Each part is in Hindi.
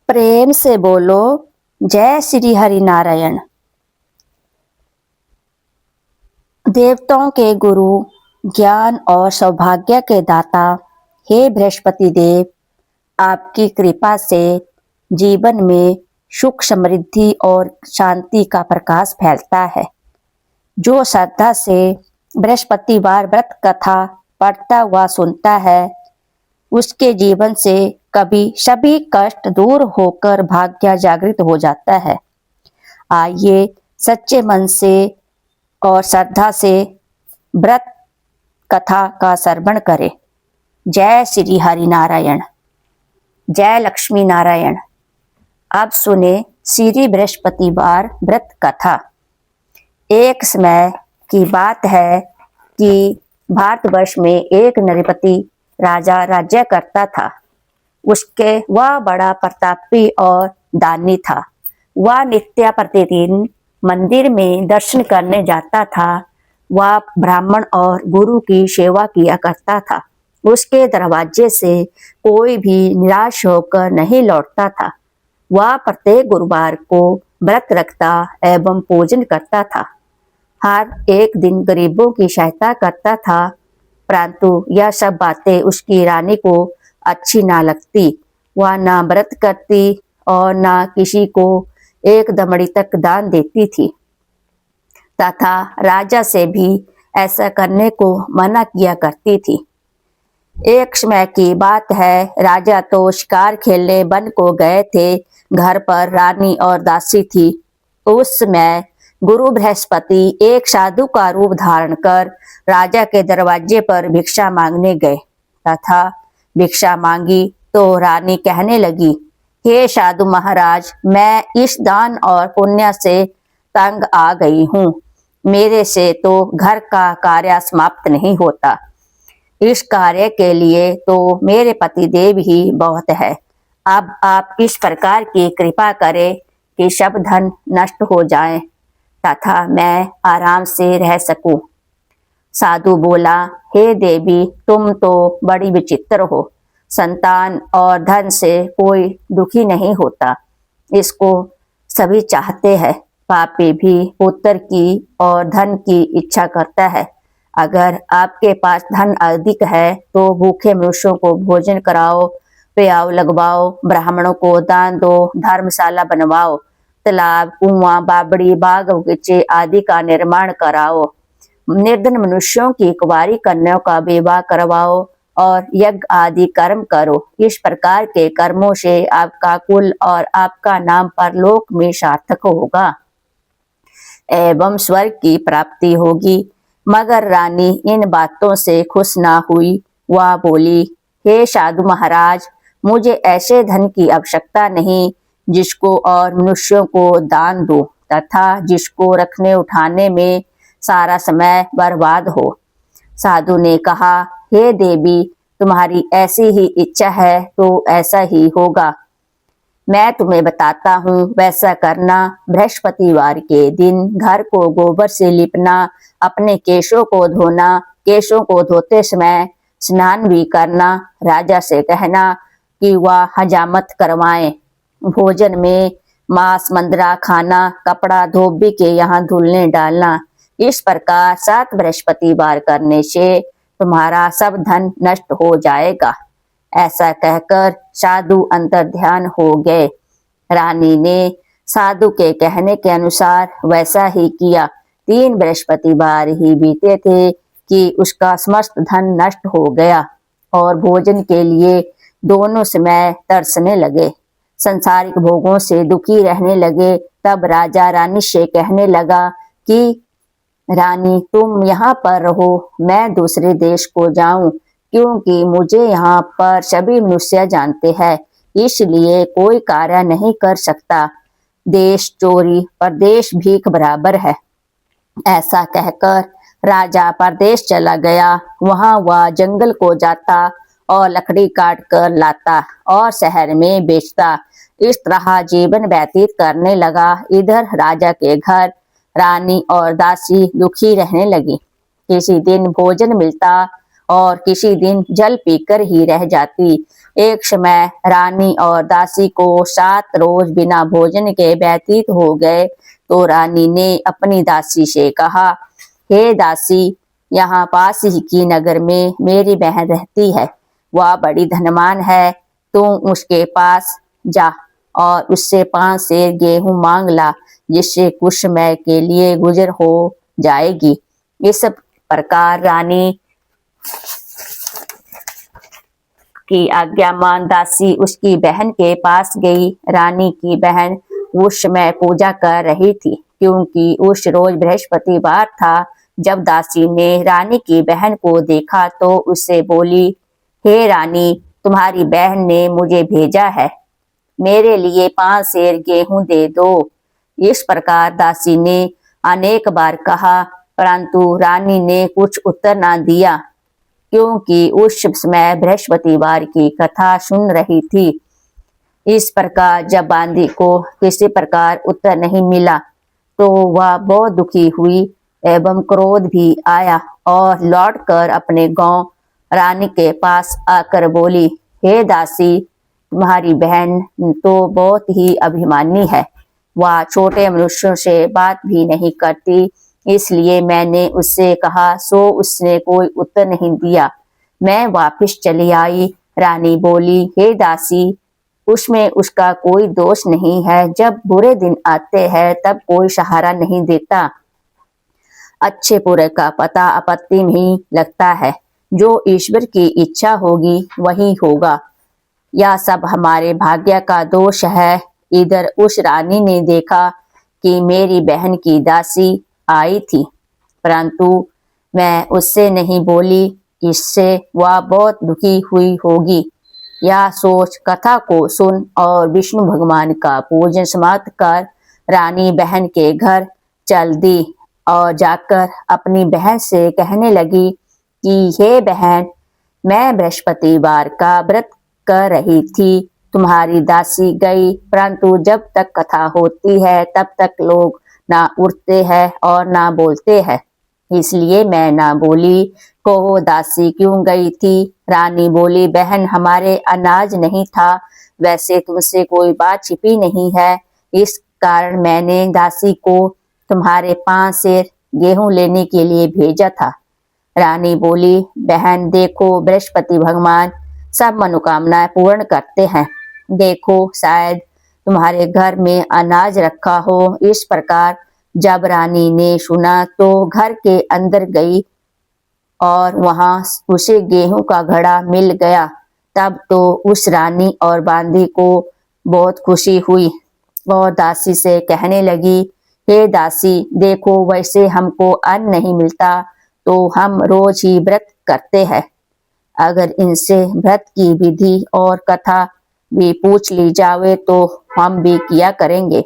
प्रेम से बोलो जय श्री हरि नारायण। देवताओं के गुरु, ज्ञान और सौभाग्य के दाता, हे बृहस्पति देव, आपकी कृपा से जीवन में सुख, समृद्धि और शांति का प्रकाश फैलता है। जो श्रद्धा से बृहस्पतिवार व्रत कथा पढ़ता हुआ सुनता है, उसके जीवन से कभी सभी कष्ट दूर होकर भाग्य जागृत हो जाता है। आइए सच्चे मन से और श्रद्धा से व्रत कथा का श्रवण करें। जय श्री हरि नारायण, जय लक्ष्मी नारायण। अब सुने श्री बृहस्पतिवार व्रत कथा। एक समय की बात है कि भारतवर्ष में एक नृपति राजा राज्य करता था। उसके वह बड़ा प्रतापी और दानी था। वह नित्य प्रतिदिन मंदिर में दर्शन करने जाता था। वह ब्राह्मण और गुरु की सेवा किया करता था। उसके दरवाजे से कोई भी निराश होकर नहीं लौटता था। वह प्रत्येक गुरुवार को व्रत रखता एवं पूजन करता था। हर एक दिन गरीबों की सहायता करता था, परंतु यह सब बातें उसकी रानी को अच्छी ना लगती। वह ना व्रत करती और ना किसी को एक दमड़ी तक दान देती थी तथा राजा से भी ऐसा करने को मना किया करती थी। एक समय की बात है, राजा तो शिकार खेलने वन को गए थे। घर पर रानी और दासी थी। उस समय गुरु बृहस्पति एक साधु का रूप धारण कर राजा के दरवाजे पर भिक्षा मांगने गए तथा भिक्षा मांगी तो रानी कहने लगी, हे साधु महाराज, मैं इस दान और पुण्य से तंग आ गई हूँ। मेरे से तो घर का कार्य समाप्त नहीं होता। इस कार्य के लिए तो मेरे पतिदेव ही बहुत है। अब आप इस प्रकार की कृपा करें कि सब धन नष्ट हो जाए तथा मैं आराम से रह सकूं। साधु बोला, हे देवी, तुम तो बड़ी विचित्र हो। संतान और धन से कोई दुखी नहीं होता, इसको सभी चाहते हैं। पापी भी पुत्र की और धन की इच्छा करता है। अगर आपके पास धन अधिक है तो भूखे मनुष्यों को भोजन कराओ, प्याव लगवाओ, ब्राह्मणों को दान दो, धर्मशाला बनवाओ, तालाब, कुआं, बावड़ी, बाग बगीचे आदि का निर्माण कराओ, निर्धन मनुष्यों की कुंवारी कन्याओं का विवाह करवाओ और यज्ञ आदि कर्म करो। इस प्रकार के कर्मों से आपका कुल और आपका नाम परलोक में सार्थक होगा एवं स्वर्ग की प्राप्ति होगी। मगर रानी इन बातों से खुश ना हुई। वह बोली, हे साधु महाराज, मुझे ऐसे धन की आवश्यकता नहीं जिसको और मनुष्यों को दान दो तथा जिसको रखने उठाने में सारा समय बर्बाद हो। साधु ने कहा, हे देवी, तुम्हारी ऐसी ही इच्छा है तो ऐसा ही होगा। मैं तुम्हें बताता हूँ, वैसा करना। बृहस्पतिवार के दिन घर को गोबर से लिपना, अपने केशों को धोना, केशों को धोते समय स्नान भी करना, राजा से कहना कि वह हजामत करवाएं, भोजन में मांस मंदरा खाना, कपड़ा धोबी के यहाँ धुलने डालना। इस प्रकार 7 बृहस्पतिवार करने से तुम्हारा सब धन नष्ट हो जाएगा। ऐसा कहकर साधु अंतर ध्यान हो गए। रानी ने साधु के कहने के अनुसार वैसा ही किया। 3 बृहस्पतिवार ही बीते थे कि उसका समस्त धन नष्ट हो गया और भोजन के लिए दोनों समय तरसने लगे, संसारिक भोगों से दुखी रहने लगे। तब राजा रानी से कहने लगा कि रानी, तुम यहाँ पर रहो, मैं दूसरे देश को जाऊं, क्योंकि मुझे यहाँ पर सभी मनुष्य जानते हैं, इसलिए कोई कार्य नहीं कर सकता। देश चोरी परदेश भीख बराबर है। ऐसा कहकर राजा परदेश चला गया। वहां वह जंगल को जाता और लकड़ी काट कर लाता और शहर में बेचता। इस तरह जीवन व्यतीत करने लगा। इधर राजा के घर रानी और दासी दुखी रहने लगी। किसी दिन भोजन मिलता और किसी दिन जल पीकर ही रह जाती। एक समय रानी और दासी को 7 रोज बिना भोजन के व्यतीत हो गए तो रानी ने अपनी दासी से कहा, हे दासी, यहाँ पास ही की नगर में मेरी बहन रहती है। वह बड़ी धनवान है। तुम उसके पास जा और उससे 5 सेर गेहूं मांग ला, जिससे कुछ समय के लिए गुजर हो जाएगी। इस प्रकार रानी की आज्ञा मान दासी उसकी बहन के पास गई। रानी की बहन उस समय पूजा कर रही थी, क्योंकि उस रोज बृहस्पतिवार था। जब दासी ने रानी की बहन को देखा तो उससे बोली, हे रानी, तुम्हारी बहन ने मुझे भेजा है, मेरे लिए 5 सेर गेहूं दे दो। इस प्रकार दासी ने अनेक बार कहा, परंतु रानी ने कुछ उत्तर न दिया, क्योंकि उस समय बृहस्पतिवार की कथा सुन रही थी। इस प्रकार जब बांदी को किसी प्रकार उत्तर नहीं मिला तो वह बहुत दुखी हुई एवं क्रोध भी आया और लौटकर अपने गांव रानी के पास आकर बोली, हे दासी, तुम्हारी बहन तो बहुत ही अभिमानी है। वह छोटे मनुष्यों से बात भी नहीं करती, इसलिए मैंने उससे कहा सो उसने कोई उत्तर नहीं दिया। मैं वापस चली आई। रानी बोली, हे दासी, उसमें उसका कोई दोष नहीं है। जब बुरे दिन आते हैं तब कोई सहारा नहीं देता। अच्छे बुरे का पता आपत्ति में ही लगता है। जो ईश्वर की इच्छा होगी वही होगा। यह सब हमारे भाग्य का दोष है। इधर उस रानी ने देखा कि मेरी बहन की दासी आई थी, परंतु मैं उससे नहीं बोली। इससे वह बहुत दुखी हुई होगी। यह सोच कथा को सुन और विष्णु भगवान का पूजन समाप्त कर रानी बहन के घर चल दी और जाकर अपनी बहन से कहने लगी कि हे बहन, मैं बृहस्पतिवार का व्रत कर रही थी। तुम्हारी दासी गई, परंतु जब तक कथा होती है तब तक लोग ना उठते हैं और ना बोलते हैं, इसलिए मैं ना बोली। कहो दासी क्यों गई थी? रानी बोली, बहन, हमारे अनाज नहीं था। वैसे तुमसे कोई बात छिपी नहीं है, इस कारण मैंने दासी को तुम्हारे 5 सेर गेहूं लेने के लिए भेजा था। रानी बोली, बहन देखो, बृहस्पति भगवान सब मनोकामनाएं पूर्ण करते हैं। देखो, शायद तुम्हारे घर में अनाज रखा हो। इस प्रकार जब रानी ने सुना तो घर के अंदर गई और वहां उसे गेहूं का घड़ा मिल गया। तब तो उस रानी और बांदी को बहुत खुशी हुई और दासी से कहने लगी, हे दासी, देखो, वैसे हमको अन्न नहीं मिलता तो हम रोज ही व्रत करते हैं। अगर इनसे व्रत की विधि और कथा भी पूछ ली जावे तो हम भी किया करेंगे।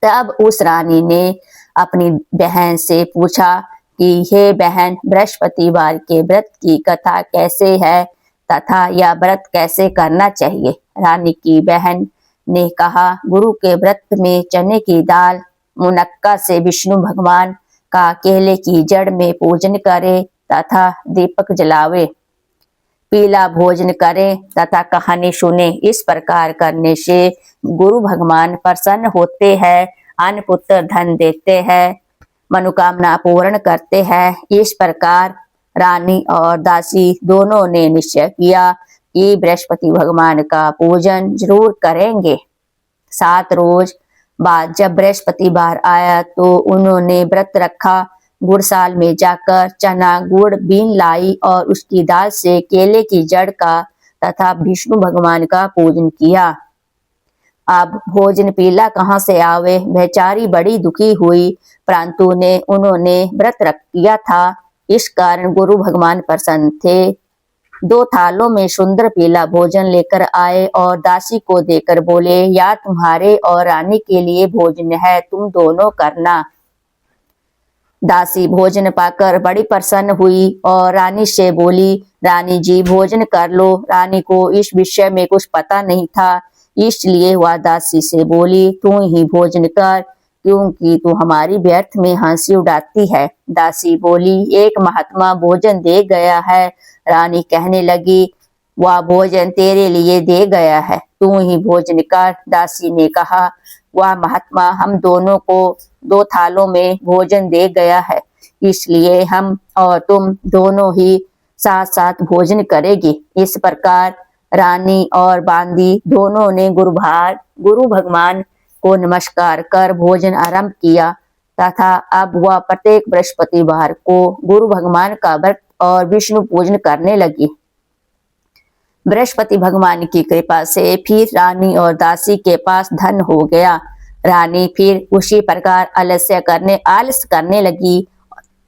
तब उस रानी ने अपनी बहन से पूछा कि हे बहन, बृहस्पतिवार के व्रत की कथा कैसे है तथा यह व्रत कैसे करना चाहिए? रानी की बहन ने कहा, गुरु के व्रत में चने की दाल, मुनक्का से विष्णु भगवान का केले की जड़ में पूजन करे तथा दीपक जलावे, पीला भोजन करे तथा कहानी सुने। इस प्रकार करने से गुरु भगवान प्रसन्न होते हैं, अन्न पुत्र धन देते हैं, मनोकामना पूर्ण करते हैं। इस प्रकार रानी और दासी दोनों ने निश्चय किया कि बृहस्पति भगवान का पूजन जरूर करेंगे। 7 रोज बाद जब बृहस्पतिवार आया तो उन्होंने व्रत रखा। गुड़साल में जाकर चना गुड़ बीन लाई और उसकी दाल से केले की जड़ का तथा विष्णु भगवान का पूजन किया। अब भोजन पीला कहाँ से आवे? बेचारी बड़ी दुखी हुई, परंतु उन्होंने व्रत रख किया था, इस कारण गुरु भगवान प्रसन्न थे। 2 थालों में सुंदर पीला भोजन लेकर आए और दासी को देकर बोले, या तुम्हारे और रानी के लिए भोजन है, तुम दोनों करना। दासी भोजन पाकर बड़ी प्रसन्न हुई और रानी से बोली, रानी जी भोजन कर लो। रानी को इस विषय में कुछ पता नहीं था, इसलिए वह दासी से बोली, तू ही भोजन कर, क्योंकि तू हमारी व्यर्थ में हंसी उड़ाती है। दासी बोली, एक महात्मा भोजन दे गया है। रानी कहने लगी, वह भोजन तेरे लिए दे गया है, तू ही भोजन कर। दासी ने कहा, वह महात्मा हम दोनों को 2 थालों में भोजन दे गया है, इसलिए हम और तुम दोनों ही साथ साथ भोजन करेंगे। इस प्रकार रानी और बांदी दोनों ने गुरु भगवान को नमस्कार कर भोजन आरंभ किया तथा अब वह प्रत्येक बृहस्पतिवार को गुरु भगवान का व्रत और विष्णु पूजन करने लगी। बृहस्पति भगवान की कृपा से फिर रानी और दासी के पास धन हो गया। रानी फिर उसी प्रकार आलस करने लगी।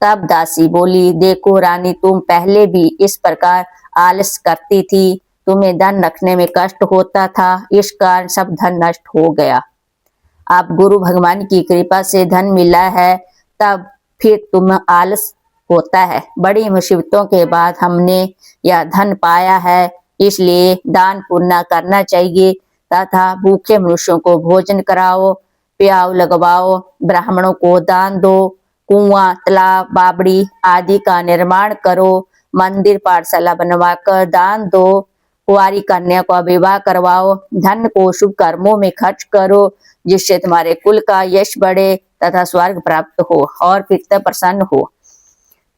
तब दासी बोली, देखो रानी, तुम पहले भी इस प्रकार आलस करती थी, तुम्हें धन रखने में कष्ट होता था, इस कारण सब धन नष्ट हो गया। अब गुरु भगवान की कृपा से धन मिला है, तब फिर तुम आलस होता है। बड़ी मुसीबतों के बाद हमने यह धन पाया है, इसलिए दान पुण्य करना चाहिए तथा भूखे मनुष्यों को भोजन कराओ, प्याऊ लगवाओ, ब्राह्मणों को दान दो, कुआं, तालाब, बावड़ी आदि का निर्माण करो, मंदिर पाठशाला बनवाकर दान दो, कुंवारी कन्या का विवाह करवाओ, धन को शुभ कर्मों में खर्च करो, जिससे तुम्हारे कुल का यश बढ़े तथा स्वर्ग प्राप्त हो और पिता प्रसन्न हो।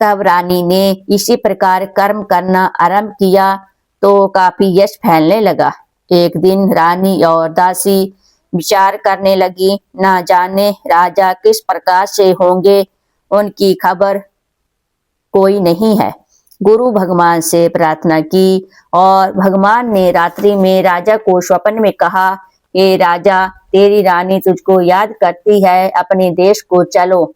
तब रानी ने इसी प्रकार कर्म करना आरंभ किया तो काफी यश फैलने लगा। एक दिन रानी और दासी विचार करने लगी, न जाने राजा किस प्रकार से होंगे, उनकी खबर कोई नहीं है। गुरु भगवान से प्रार्थना की और भगवान ने रात्रि में राजा को स्वप्न में कहा, हे राजा, तेरी रानी तुझको याद करती है, अपने देश को चलो।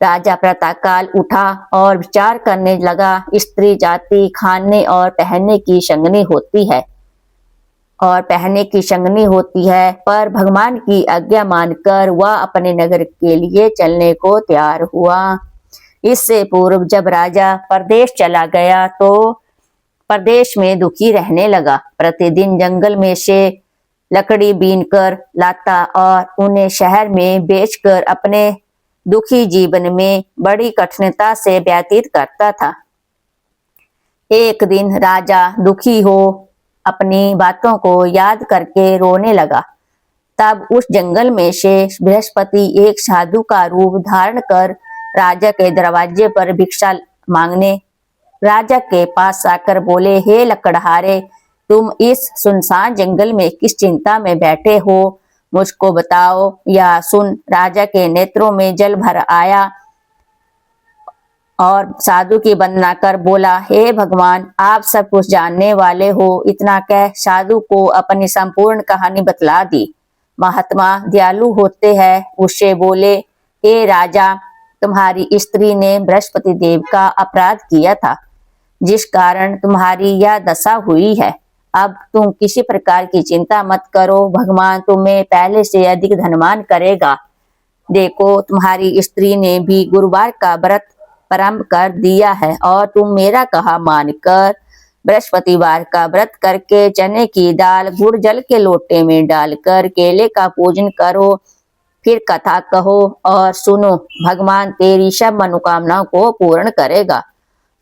राजा प्रातःकाल उठा और विचार करने लगा, स्त्री जाति खाने और पहनने की संगनी होती है, पर भगवान की आज्ञा मानकर वह अपने नगर के लिए चलने को तैयार हुआ। इससे पूर्व जब राजा परदेश चला गया तो प्रदेश में दुखी रहने लगा। प्रतिदिन जंगल में से लकड़ी बीनकर लाता और उन्हें शहर में बेचकर अपने दुखी जीवन में बड़ी कठिनता से व्यतीत करता था। एक दिन राजा दुखी हो अपनी बातों को याद करके रोने लगा। तब उस जंगल में से बृहस्पति एक साधु का रूप धारण कर राजा के दरवाजे पर भिक्षा मांगने राजा के पास आकर बोले, हे लकड़हारे, तुम इस सुनसान जंगल में किस चिंता में बैठे हो, मुझको बताओ। या सुन राजा के नेत्रों में जल भर आया और साधु की वंदना कर बोला, हे भगवान, आप सब कुछ जानने वाले हो। इतना कह साधु को अपनी संपूर्ण कहानी बतला दी। महात्मा दयालु होते हैं, उससे बोले, हे राजा, तुम्हारी स्त्री ने बृहस्पति देव का अपराध किया था, जिस कारण तुम्हारी यह दशा हुई है। अब तुम किसी प्रकार की चिंता मत करो, भगवान तुम्हें पहले से अधिक धनवान करेगा। देखो, तुम्हारी स्त्री ने भी गुरुवार का व्रत प्रारंभ कर दिया है और तुम मेरा कहा मानकर बृहस्पतिवार का व्रत करके चने की दाल गुड़ जल के लोटे में डालकर केले का पूजन करो। फिर कथा कहो और सुनो, भगवान तेरी सब मनोकामनाओं को पूर्ण करेगा।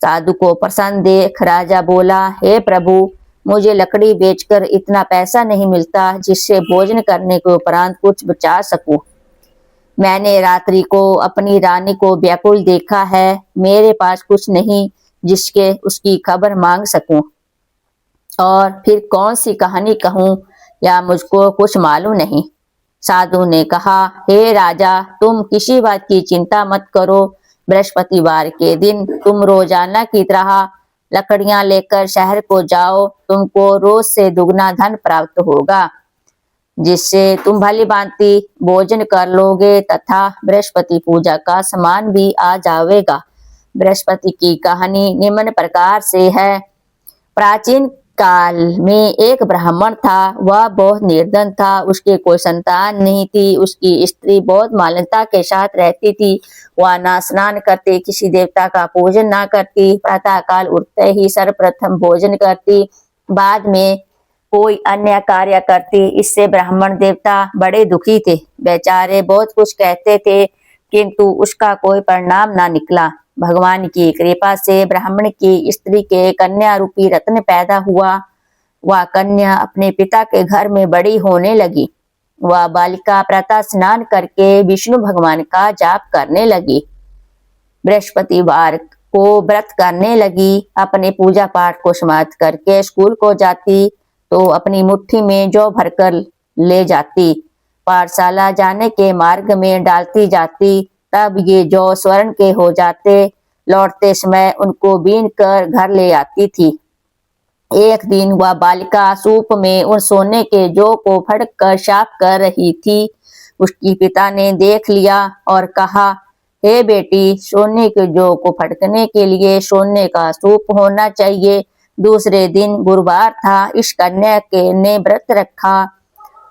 साधु को प्रसन्न देख राजा बोला, हे प्रभु, मुझे लकड़ी बेचकर इतना पैसा नहीं मिलता जिससे भोजन करने के उपरांत कुछ बचा सकूं। मैंने रात्रि को अपनी रानी को व्याकुल देखा है, मेरे पास कुछ नहीं जिसके उसकी खबर मांग सकूं, और फिर कौन सी कहानी कहूं या मुझको कुछ मालूम नहीं। साधु ने कहा, हे राजा, तुम किसी बात की चिंता मत करो। बृहस्पतिवार के दिन तुम रोजाना की तरह लकड़ियां लेकर शहर को जाओ, तुमको रोज से दुगना धन प्राप्त होगा, जिससे तुम भली भांति भोजन कर लोगे तथा बृहस्पति पूजा का सामान भी आ जाएगा। बृहस्पति की कहानी निम्न प्रकार से है। प्राचीन काल में एक ब्राह्मण था, वह बहुत निर्धन था, उसके कोई संतान नहीं थी। उसकी स्त्री बहुत मान्यता के साथ रहती थी। वह ना स्नान करती, किसी देवता का पूजन ना करती, प्रातः काल उठते ही सर्वप्रथम भोजन करती, बाद में कोई अन्य कार्य करती। इससे ब्राह्मण देवता बड़े दुखी थे। बेचारे बहुत कुछ कहते थे, किंतु उसका कोई परिणाम ना निकला। भगवान की कृपा से ब्राह्मण की स्त्री के कन्या रूपी रत्न पैदा हुआ। वह कन्या अपने पिता के घर में बड़ी होने लगी। वह बालिका प्रातः स्नान करके विष्णु भगवान का जाप करने लगी। बृहस्पतिवार को व्रत करने लगी। अपने पूजा पाठ को समाप्त करके स्कूल को जाती तो अपनी मुट्ठी में जौ भरकर ले जाती। पाठशाला जाने के मार्ग में डालती जाती, तब ये जौ स्वर्ण के हो जाते। लौटते समय उनको बीन कर घर ले आती थी। एक दिन वह बालिका सूप में उन सोने के जौ को फटक कर साफ कर रही थी। उसकी पिता ने देख लिया और कहा, हे बेटी, सोने के जौ को फटकने के लिए सोने का सूप होना चाहिए। दूसरे दिन गुरुवार था। इस कन्या के ने व्रत रखा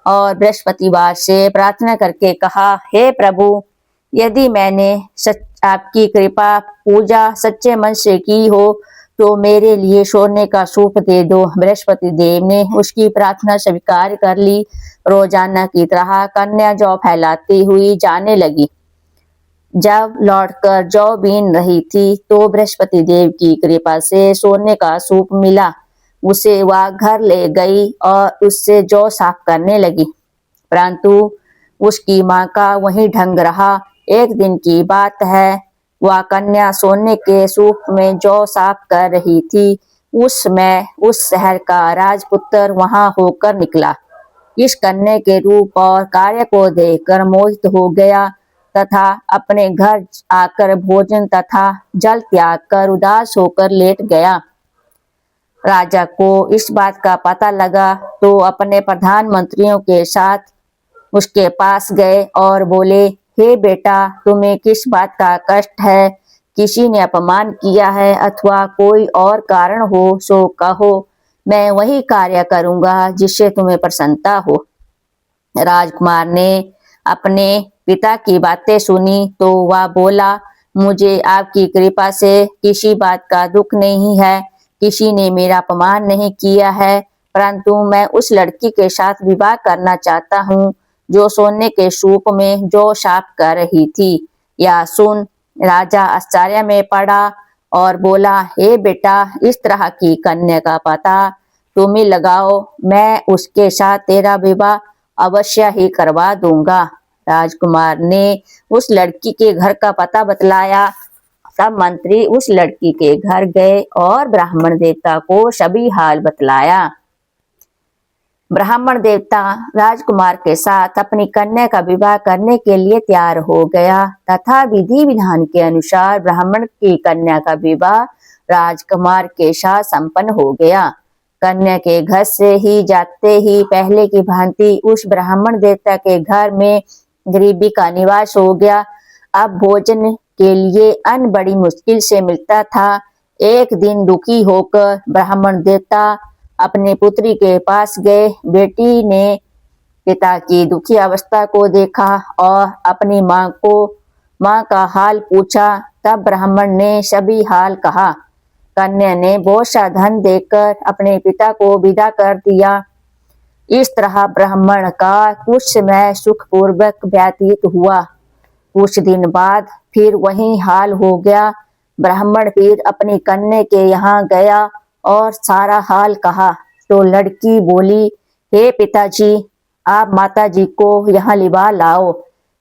और बृहस्पतिवार से प्रार्थना करके कहा, हे प्रभु, यदि मैंने आपकी कृपा पूजा सच्चे मन से की हो तो मेरे लिए सोने का सूप दे दो। बृहस्पति देव ने उसकी प्रार्थना स्वीकार कर ली। रोजाना की तरह कन्या जौ फैलाती हुई जाने लगी। जब लौटकर जौ बीन रही थी तो बृहस्पति देव की कृपा से सोने का सूप मिला। उसे वह घर ले गई और उससे जौ साफ करने लगी, परंतु उसकी माँ का वही ढंग रहा। एक दिन की बात है, वह कन्या सोने के सूप में जौ साफ कर रही थी। उस समय उस शहर का राजपुत्र वहां होकर निकला। इस कन्या के रूप और कार्य को देखकर मोहित हो गया तथा अपने घर आकर भोजन तथा जल त्याग कर उदास होकर लेट गया। राजा को इस बात का पता लगा तो अपने प्रधानमंत्रियों के साथ उसके पास गए और बोले, हे बेटा, तुम्हें किस बात का कष्ट है? किसी ने अपमान किया है अथवा कोई और कारण हो सो कहो, मैं वही कार्य करूंगा जिससे तुम्हें प्रसन्नता हो। राजकुमार ने अपने पिता की बातें सुनी तो वह बोला, मुझे आपकी कृपा से किसी बात का दुख नहीं है। किसी ने मेरा अपमान नहीं किया है, परंतु मैं उस लड़की के साथ विवाह करना चाहता हूँ जो सोने के सूप में जौ साफ कर रही थी। यह सुन राजा आश्चर्य में पड़ा और बोला, हे बेटा, इस तरह की कन्या का पता तुम ही लगाओ, मैं उसके साथ तेरा विवाह अवश्य ही करवा दूंगा। राजकुमार ने उस लड़की के घर का पता बतलाया। सब मंत्री उस लड़की के घर गए और ब्राह्मण देवता को सभी हाल बतलाया। ब्राह्मण देवता राजकुमार के साथ अपनी कन्या का विवाह करने के लिए तैयार हो गया तथा विधि विधान के अनुसार ब्राह्मण की कन्या का विवाह राजकुमार के साथ संपन्न हो गया। कन्या के घर से ही जाते ही पहले की भांति उस ब्राह्मण देवता के घर में गरीबी का निवास हो गया। अब भोजन के लिए अन्न बड़ी मुश्किल से मिलता था। एक दिन दुखी होकर ब्राह्मण देवता अपने पुत्री के पास गए। बेटी ने पिता की दुखी अवस्था को देखा और अपनी माँ का हाल पूछा। तब ब्राह्मण ने सभी हाल कहा। कन्या ने बहुत सा धन देकर अपने पिता को विदा कर दिया। इस तरह ब्राह्मण का कुछ समय सुखपूर्वक व्यतीत हुआ। कुछ दिन बाद फिर वही हाल हो गया। ब्राह्मण फिर अपनी कन्या के यहाँ गया और सारा हाल कहा तो लड़की बोली, हे पिताजी, आप माताजी को यहाँ लिवा लाओ,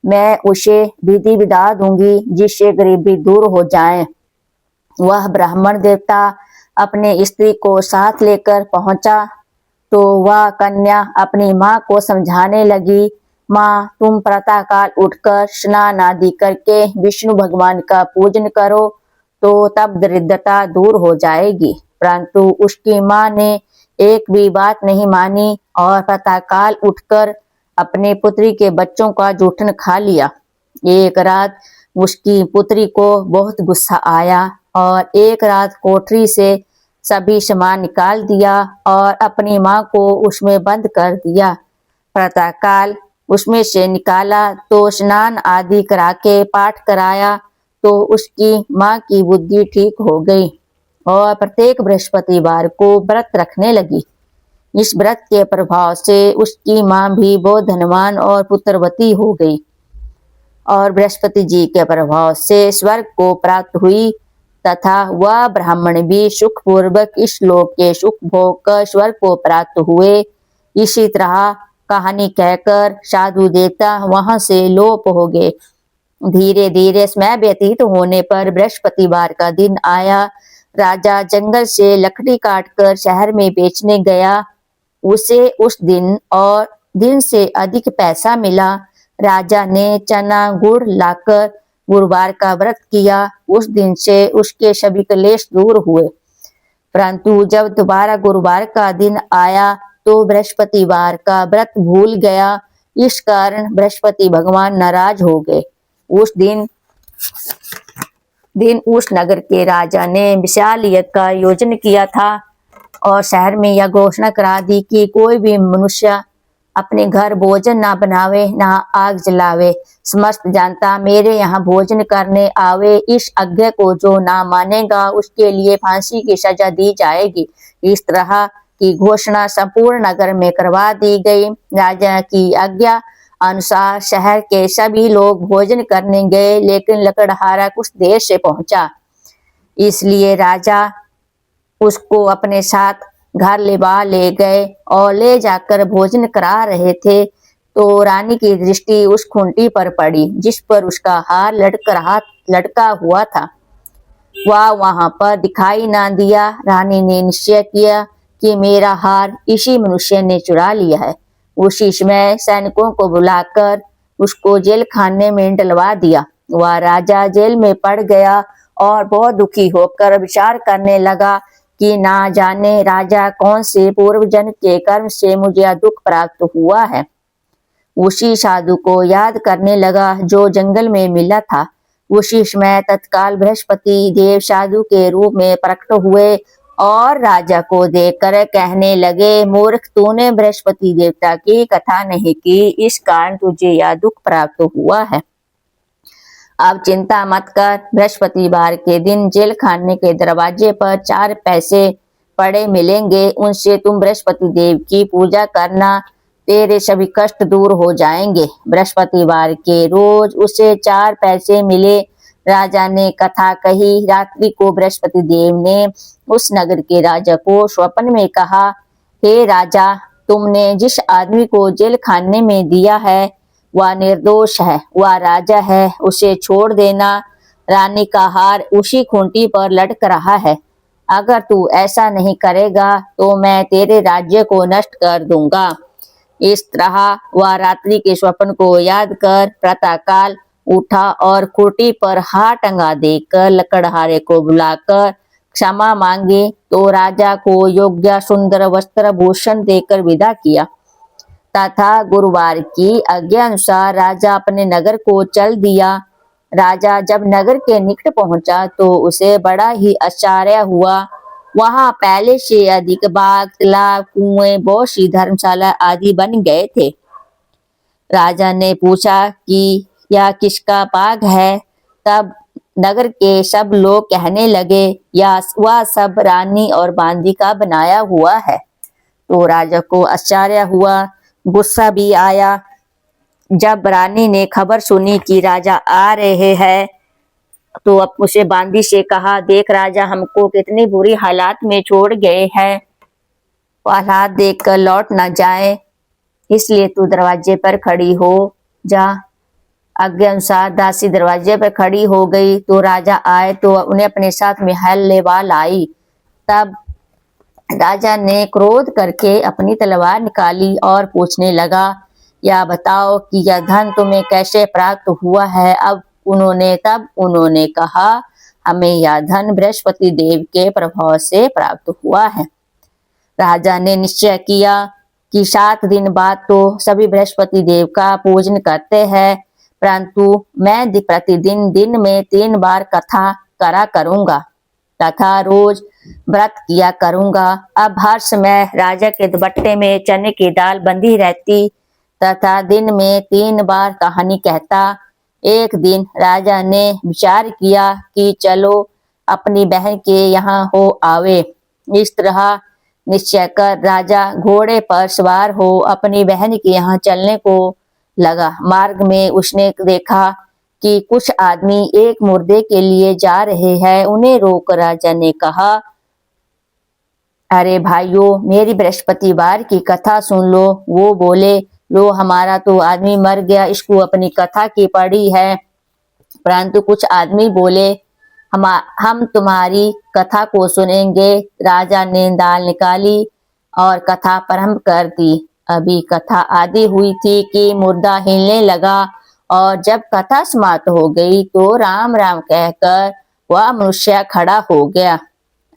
मैं उसे विधि विधा दूंगी जिससे गरीबी दूर हो जाए। वह ब्राह्मण देवता अपने स्त्री को साथ लेकर पहुंचा तो वह कन्या अपनी माँ को समझाने लगी, माँ, तुम प्रातःकाल उठकर स्नान आदि करके विष्णु भगवान का पूजन करो तो तब दरिद्रता दूर हो जाएगी। परंतु उसकी माँ ने एक भी बात नहीं मानी और प्रातःकाल उठकर अपने पुत्री के बच्चों का जूठन खा लिया। एक रात उसकी पुत्री को बहुत गुस्सा आया और एक रात कोठरी से सभी सामान निकाल दिया और अपनी माँ को उसमें बंद कर दिया। प्रातःकाल उसमें से निकाला तो स्नान आदि करा के पाठ कराया तो उसकी माँ की बुद्धि ठीक हो गई और प्रत्येक बृहस्पतिवार को व्रत रखने लगी। इस व्रत के प्रभाव से उसकी माँ भी बहुत धनवान और पुत्रवती हो गई और बृहस्पति जी के प्रभाव से स्वर्ग को प्राप्त हुई तथा वह ब्राह्मण भी सुखपूर्वक इस लोक के सुख भोग कर स्वर्ग को प्राप्त हुए। इसी तरह कहानी कहकर साधु देवता वहां से लोप हो गए। धीरे धीरे समय व्यतीत होने पर बृहस्पतिवार का दिन आया। राजा जंगल से लकड़ी काटकर शहर में बेचने गया। उसे उस दिन और दिन से अधिक पैसा मिला। राजा ने चना गुड़ लाकर गुरुवार का व्रत किया। उस दिन से उसके सभी क्लेश दूर हुए। परंतु जब दोबारा गुरुवार का दिन आया तो बृहस्पतिवार का व्रत भूल गया। इस कारण बृहस्पति भगवान नाराज हो गए। उस दिन उस नगर के राजा ने विशाल यज्ञ का आयोजन किया था और शहर में यह घोषणा करा दी कि कोई भी मनुष्य अपने घर भोजन ना बनावे ना आग जलावे। समस्त जनता मेरे यहाँ भोजन करने आवे। इस आज्ञा को जो ना मानेगा उसके लिए फांसी की सजा दी जाएगी। इस तरह की घोषणा संपूर्ण नगर में करवा दी गई। राजा की आज्ञा अनुसार शहर के सभी लोग भोजन करने गए, लेकिन लकड़हारा कुछ देर से पहुंचा। इसलिए राजा उसको अपने साथ घर ले गए और ले जाकर भोजन करा रहे थे तो रानी की दृष्टि उस खूंटी पर पड़ी जिस पर उसका हार लटका हुआ था। वह वहां पर दिखाई ना दिया। रानी ने निश्चय किया कि मेरा हार इसी मनुष्य ने चुरा लिया है। उसी समय सैनिकों को बुलाकर उसको जेल खाने में डलवा दिया। वह राजा जेल में पड़ गया और बहुत दुखी होकर विचार करने लगा कि ना जाने राजा कौन से पूर्व जन्म के कर्म से मुझे यह दुख प्राप्त हुआ है। उसी साधु को याद करने लगा जो जंगल में मिला था। उसी समय तत्काल बृहस्पति देव साधु के रूप में प्रकट हुए और राजा को देखकर कहने लगे, मूर्ख, तूने बृहस्पति देवता की कथा नहीं की, इस कारण तुझे यह दुख प्राप्त हुआ है। अब चिंता मत कर। बृहस्पतिवार के दिन जेल खाने के दरवाजे पर 4 पैसे पड़े मिलेंगे। उनसे तुम बृहस्पति देव की पूजा करना, तेरे सभी कष्ट दूर हो जाएंगे। बृहस्पतिवार के रोज उसे 4 पैसे मिले। राजा ने कथा कही। रात्रि को बृहस्पति देव ने उस नगर के राजा को स्वप्न में कहा, हे राजा, तुमने जिस आदमी को जेल खाने में दिया है वह निर्दोष है, वह राजा है, उसे छोड़ देना। रानी का हार उसी खूंटी पर लटक रहा है। अगर तू ऐसा नहीं करेगा तो मैं तेरे राज्य को नष्ट कर दूंगा। इस तरह वह रात्रि के स्वप्न को याद कर प्रातःकाल उठा और खूंटी पर हार टंगा देकर लकड़हारे को बुलाकर क्षमा मांगी तो राजा को योग्य सुंदर वस्त्र भूषण देकर विदा किया तथा गुरुवार की आज्ञा अनुसार राजा अपने नगर को चल दिया। राजा जब नगर के निकट पहुंचा तो उसे बड़ा ही आश्चर्य हुआ। वहां पहले से अधिक बाग, तालाब, कुएं, बहुत सी धर्मशाला आदि बन गए थे। राजा ने पूछा कि यह किसका बाग है? तब नगर के सब लोग कहने लगे, या वह सब रानी और बांदी का बनाया हुआ है। तो राजा को आश्चर्य हुआ, गुस्सा भी आया। जब रानी ने खबर सुनी कि राजा आ रहे हैं तो अब उसे बांदी से कहा, देख राजा हमको कितनी बुरी हालात में छोड़ गए हैं, हालात देखकर लौट न जाए, इसलिए तू दरवाजे पर खड़ी हो जा। आज्ञा अनुसार दासी दरवाजे पर खड़ी हो गई तो राजा आए तो उन्हें अपने साथ महल लेवा लाई। तब राजा ने क्रोध करके अपनी तलवार निकाली और पूछने लगा, या बताओ कि यह धन तुम्हें कैसे प्राप्त हुआ है? तब उन्होंने कहा, हमें यह धन बृहस्पति देव के प्रभाव से प्राप्त हुआ है। राजा ने निश्चय किया कि 7 दिन बाद तो सभी बृहस्पति देव का पूजन करते हैं, परंतु मैं प्रतिदिन दिन में 3 बार कथा करा करूंगा तथा रोज व्रत किया करूंगा। अब हर समय राजा के दुपट्टे में चने की दाल बंधी रहती तथा दिन में 3 बार कहानी कहता। एक दिन राजा ने विचार किया कि चलो अपनी बहन के यहाँ हो आवे। इस तरह निश्चय कर राजा घोड़े पर सवार हो अपनी बहन के यहाँ चलने को लगा। मार्ग में उसने देखा कि कुछ आदमी एक मुर्दे के लिए जा रहे हैं। उन्हें रोक राजा ने कहा, अरे भाइयों, मेरी बृहस्पतिवार की कथा सुन लो। वो बोले, लो हमारा तो आदमी मर गया, इसको अपनी कथा की पड़ी है। परंतु कुछ आदमी बोले, हम तुम्हारी कथा को सुनेंगे। राजा ने दाल निकाली और कथा प्रारंभ कर दी। अभी कथा आदि हुई थी कि मुर्दा हिलने लगा और जब कथा समाप्त हो गई तो राम राम कहकर वह मनुष्य खड़ा हो गया।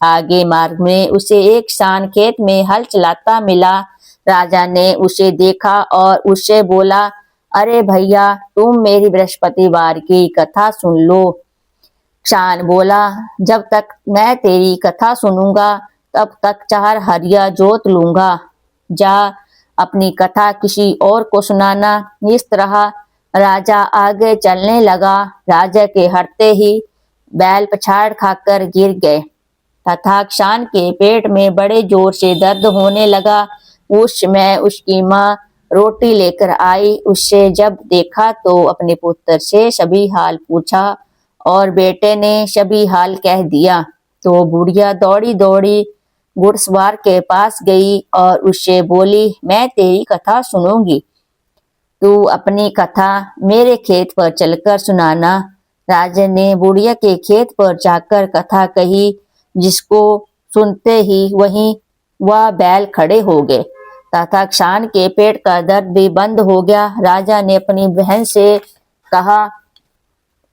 आगे मार्ग में उसे एक किसान खेत में हल चलाता मिला। राजा ने उसे देखा और उससे बोला, अरे भैया, तुम मेरी बृहस्पतिवार की कथा सुन लो। किसान बोला, जब तक मैं तेरी कथा सुनूंगा तब तक 4 हरिया जोत लूंगा। जा अपनी कथा किसी और को सुनाना। इस तरह राजा आगे चलने लगा। राजा के हटते ही बैल पछाड़ खाकर गिर गए तथा किसान के पेट में बड़े जोर से दर्द होने लगा। उस समय उसकी माँ रोटी लेकर आई। उससे जब देखा तो अपने पुत्र से सभी हाल पूछा और बेटे ने सभी हाल कह दिया। तो बुढ़िया दौड़ी दौड़ी घुड़सवार के पास गई और उससे बोली, मैं तेरी कथा सुनूंगी, तू अपनी कथा मेरे खेत पर चलकर सुनाना। राजा ने बुढ़िया के खेत पर जाकर कथा कही, जिसको सुनते ही वहीं वह बैल खड़े हो गए तथा किसान के पेट का दर्द भी बंद हो गया। राजा ने अपनी बहन से कहा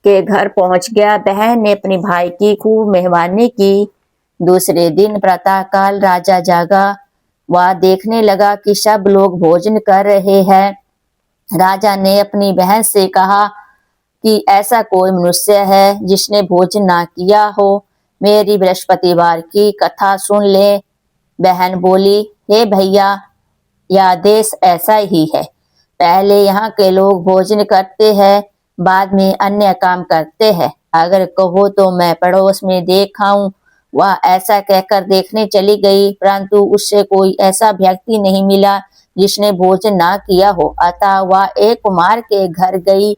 के घर पहुंच गया। बहन ने अपने भाई की खूब मेहमानी की। दूसरे दिन प्रातःकाल राजा जागा। वह देखने लगा कि सब लोग भोजन कर रहे हैं। राजा ने अपनी बहन से कहा कि ऐसा कोई मनुष्य है जिसने भोजन ना किया हो, मेरी बृहस्पतिवार की कथा सुन ले। बहन बोली, हे भैया, यह देश ऐसा ही है। पहले यहाँ के लोग भोजन करते हैं, बाद में अन्य काम करते हैं। अगर कहो तो मैं पड़ोस में देख आऊं। वह ऐसा कहकर देखने चली गई, परंतु उससे कोई ऐसा व्यक्ति नहीं मिला जिसने भोजन ना किया हो। अतः वह एक कुमार के घर गई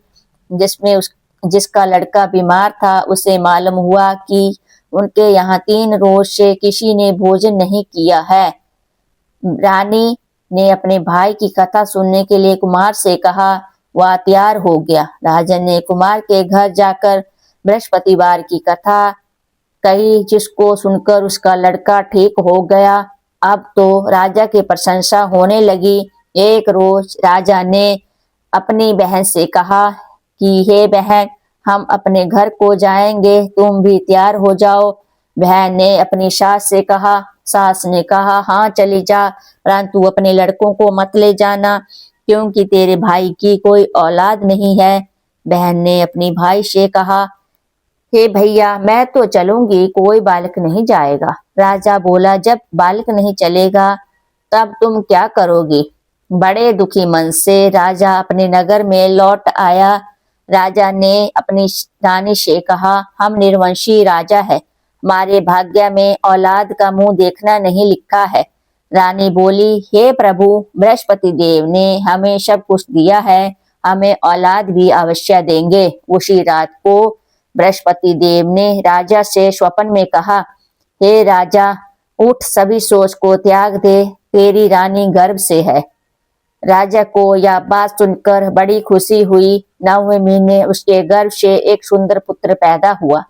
जिसका लड़का बीमार था। उसे मालूम हुआ कि उनके यहाँ 3 रोज से किसी ने भोजन नहीं किया है। रानी ने अपने भाई की कथा सुनने के लिए कुमार से कहा। वह तैयार हो गया। राजा ने कुमार के घर जाकर बृहस्पतिवार की कथा कही, जिसको सुनकर उसका लड़का ठीक हो गया। अब तो राजा की प्रशंसा होने लगी। एक रोज राजा ने अपनी बहन से कहा कि हे बहन, हम अपने घर को जाएंगे, तुम भी तैयार हो जाओ। बहन ने अपनी सास से कहा। सास ने कहा, हाँ चली जा, परंतु अपने लड़कों को मत ले जाना, क्योंकि तेरे भाई की कोई औलाद नहीं है। बहन ने अपनी भाई से कहा, हे भैया, मैं तो चलूंगी, कोई बालक नहीं जाएगा। राजा बोला, जब बालक नहीं चलेगा तब तुम क्या करोगी? बड़े दुखी मन से राजा अपने नगर में लौट आया। राजा ने अपनी रानी से कहा, हम निर्वंशी राजा है, हमारे भाग्य में औलाद का मुंह देखना नहीं लिखा है। रानी बोली, हे प्रभु, बृहस्पति देव ने हमें सब कुछ दिया है, हमें औलाद भी अवश्य देंगे। उसी रात को बृहस्पति देव ने राजा से स्वप्न में कहा, हे राजा, उठ, सभी सोच को त्याग दे, तेरी रानी गर्भ से है। राजा को यह बात सुनकर बड़ी खुशी हुई। 9वें महीने उसके गर्भ से एक सुंदर पुत्र पैदा हुआ।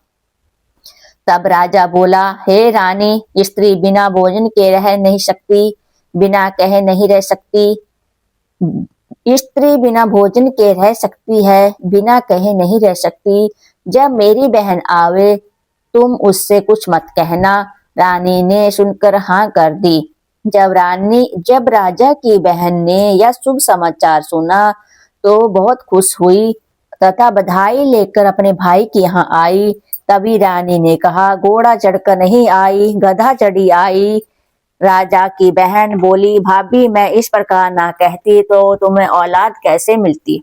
तब राजा बोला, हे रानी, स्त्री बिना भोजन के रह नहीं सकती, बिना कहे नहीं रह सकती। स्त्री बिना भोजन के रह सकती है, बिना कहे नहीं रह सकती। जब मेरी बहन आवे तुम उससे कुछ मत कहना। रानी ने सुनकर हाँ कर दी। जब राजा की बहन ने यह शुभ समाचार सुना तो बहुत खुश हुई तथा बधाई लेकर अपने भाई के यहाँ आई। तभी रानी ने कहा, घोड़ा चढ़कर नहीं आई, गधा चढ़ी आई। राजा की बहन बोली, भाभी, मैं इस प्रकार ना कहती तो तुम्हें औलाद कैसे मिलती?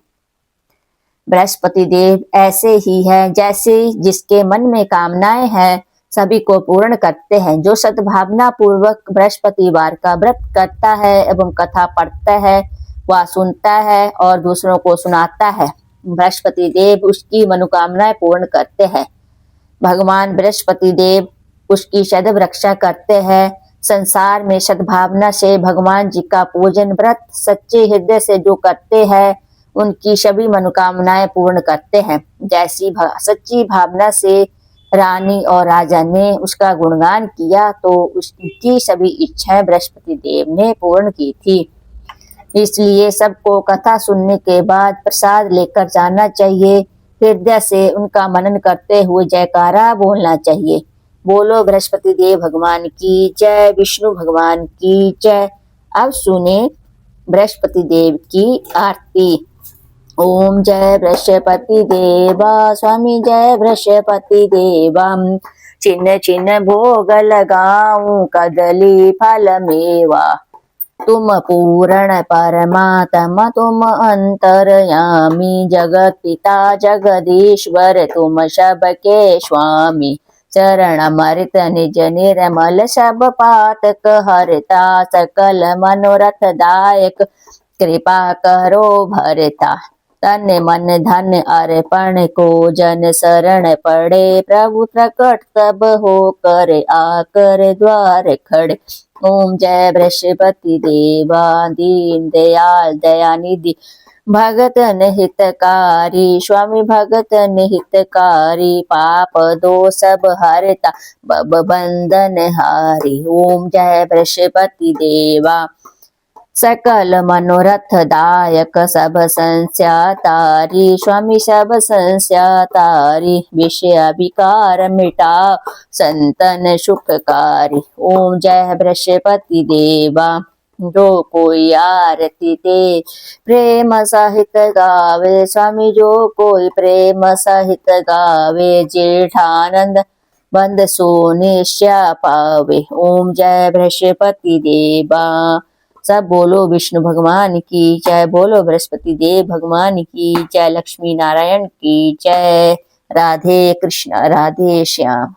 बृहस्पति देव ऐसे ही है, जैसे जिसके मन में कामनाएं हैं सभी को पूर्ण करते हैं। जो सद्भावना पूर्वक बृहस्पतिवार का व्रत करता है एवं कथा पढ़ता है, वह सुनता है और दूसरों को सुनाता है। बृहस्पति देव उसकी मनोकामनाएं पूर्ण करते हैं। भगवान बृहस्पति देव उसकी सदैव रक्षा करते हैं। संसार में सद्भावना से भगवान जी का पूजन व्रत सच्चे हृदय से जो करते हैं उनकी सभी मनोकामनाएं पूर्ण करते हैं। जैसी सच्ची भावना से रानी और राजा ने उसका गुणगान किया तो उसकी सभी इच्छाएं बृहस्पति देव ने पूर्ण की थी। इसलिए सबको कथा सुनने के बाद प्रसाद लेकर जाना चाहिए। हृदय से उनका मनन करते हुए जयकारा बोलना चाहिए। बोलो बृहस्पति देव भगवान की जय, विष्णु भगवान की जय। अब सुने बृहस्पति देव की आरती। ओम जय बृहस्पति देवा, स्वामी जय बृहस्पति देवा। चिन्ह चिन्ह भोग लगाऊं, कदली फल मेवा। तुम पूर्ण परमात्मा, तुम अंतर्यामी। जगत पिता जगदीश्वर, तुम सबके स्वामी। चरण अमृत निज निर्मल, सब पातक हरता। सकल मनोरथ दायक, कृपा करो भरता। तन मन धन अर्पण को, जन शरण पड़े। प्रभु प्रकट तब हो कर, आकर द्वार खड़े। ओम जय बृहस्पति देवा, दीन दयाल दयानिधि। भगतन हितकारी, स्वामी भगतन हितकारी। पाप दो सब हरता, बब बंधन हारी। ओम जय बृहस्पति देवा, सकल मनोरथ दायक। सब संस्या तारी, स्वामी सब संस्या तारी। विषय विकार मिटाओ, संतन सुखकारी। ओम जय बृहस्पति देवा, जो कोई आरती दे प्रेम सहित गावे। स्वामी जो कोई प्रेम सहित गावे, जेठानंद बंद सो निश्चय पावे। ओम जय बृहस्पति देवा। सब बोलो विष्णु भगवान की जय, बोलो बृहस्पति देव भगवान की जय, लक्ष्मी नारायण की जय। राधे कृष्ण, राधे श्याम।